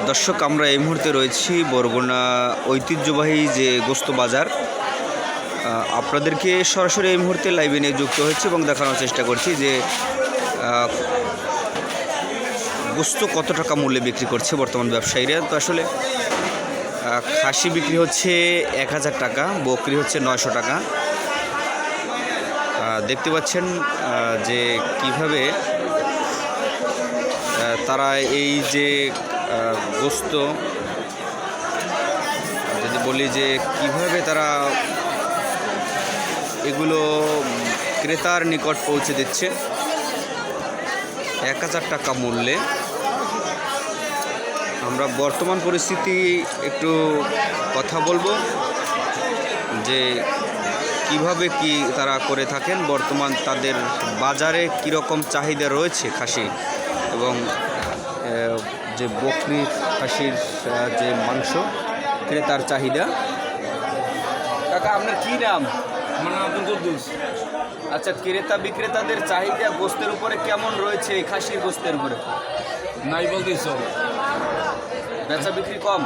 দর্শক, আমরা এই মুহূর্তে রয়েছি বরগুনা ঐতিহ্যবাহী যে গোস্ত বাজার। আপনাদেরকে সরাসরি এই মুহূর্তে লাইভে নিয়ে যুক্ত হচ্ছে এবং দেখানোর চেষ্টা করছি যে গোস্ত কত টাকা মূল্যে বিক্রি করছে বর্তমান ব্যবসায়ীরা। তো আসলে খাসি বিক্রি হচ্ছে 1000 টাকা, বকরি হচ্ছে 900 টাকা। দেখতে পাচ্ছেন যে কিভাবে তারা এই যে গোস্ত, যদি বলি যে কিভাবে তারা এগুলো ক্রেতার নিকট পৌঁছে দিচ্ছে 1000 টাকা মূল্যে। আমরা বর্তমান পরিস্থিতি একটু কথা বলবো যে কিভাবে কি তারা করে থাকেন, বর্তমান তাদের বাজারে কীরকম চাহিদা রয়েছে খাসি এবং যে বকরি খাসির যে মাংস ক্রেতার চাহিদা। কাকা, আপনার কী নাম? আমার নাম আব্দুল কুদ্দুস। আচ্ছা, ক্রেতা বিক্রেতাদের চাহিদা গোস্তের উপরে কেমন রয়েছে? এই খাসির গোস্তের উপরে নাই বলতেই চল, বেচা বিক্রি কম।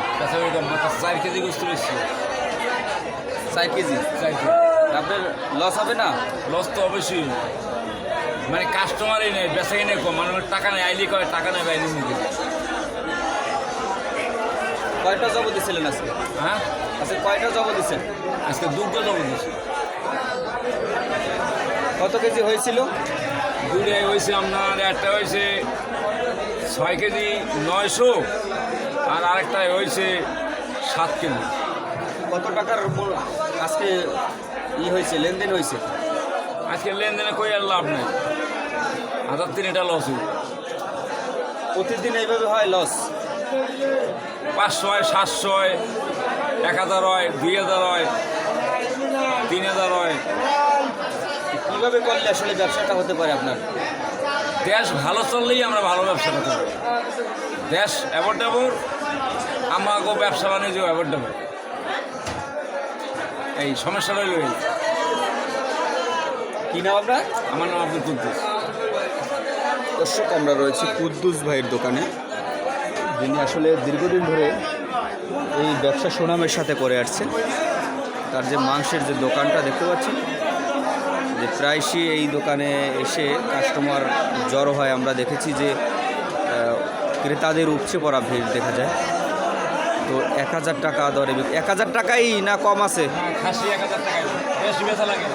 4 কেজি গোস্ত বেশি। 4 কেজি? 4 কেজি। আপনার লস হবে না? লস তো অবশ্যই, মানে কাস্টমারই নেই, বেচাই নেই কম, মানে টাকা নেই, আইলি কয় টাকা নেই বাইরে নিতে। কয়টা জব দিয়েছিলেন আজকে? হ্যাঁ, আচ্ছা, কয়টা জব দিচ্ছেন আজকে 2টা জব দিয়েছি। কত কেজি হয়েছিল? 2টাই হয়েছে আপনার, একটা হয়েছে 6 কেজি 900, আর আরেকটাই হয়েছে 7 কেজি। কত টাকার আজকে হয়েছে, লেনদেন হয়েছে? আজকে লেনদেনে কই আর লাভ নেই, 1003 লস। প্রতিদিন এইভাবে হয় লস? 500 হয়, 700 হয়, 1000 হয়, 2000 হয়, 3000 হয়। কীভাবে করলে আসলে ব্যবসাটা হতে পারে আপনার? দেশ ভালো চললেই আমরা ভালো ব্যবসা করতে পারি। দেশ অ্যাভোর্ডেবল, আমাকেও ব্যবসা বাণিজ্য অ্যাভোর্ডেবল। এই সমস্যা রইল এই। কী নাম আপনার? আমার নাম আব্দুল কুদ্দুস। দর্শক, আমরা রয়েছি কুদ্দুস ভাইয়ের দোকানে, যিনি আসলে দীর্ঘদিন ধরে এই ব্যবসা সুনামের সাথে করে আসছেন। তার যে মাংসের যে দোকানটা দেখতে পাচ্ছেন, যে প্রায়শই এই দোকানে এসে কাস্টমার জড়ো হয়। আমরা দেখেছি যে ক্রেতাদের উপচে পড়া ভিড় দেখা যায়। তো 1000 টাকা দরে 1000 টাকাই না কম আছে? খাসি 1000 টাকায় বেশি বেচা লাগে।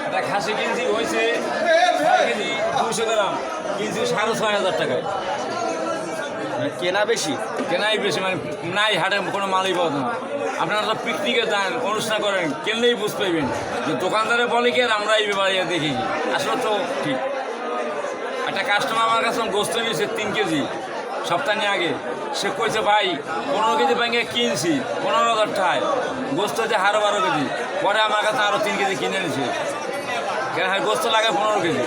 একটা খাসি কিনছি হয়েছে 6 কেজি 200 গ্রাম, কিনছি 6500 টাকায়। কেনা বেশি? কেনাই বেশি, মানে নাই হাটে কোনো মালই পাওয়া যায় না। আপনারা তো পিকনিকে যান, অনুষ্ঠান করেন, কিনলেই বুঝতে পারবেন যে দোকানদারে বলে কি আর আমরা এই ব্যাপারে দেখি। আসলে তো ঠিক। একটা কাস্টমার আমার কাছে গোস্ত নিয়েছে 3 কেজি সপ্তাহ আগে। সে কইছে ভাই 15 কেজি ব্যাঙ্গে কিনছি 15,000 টাকায়, গোস্ত হচ্ছে 12 কেজি। পরে আমার কাছে আরও 3 কেজি কিনে নিয়েছে, কেন গোস্ত লাগে 15 কেজি।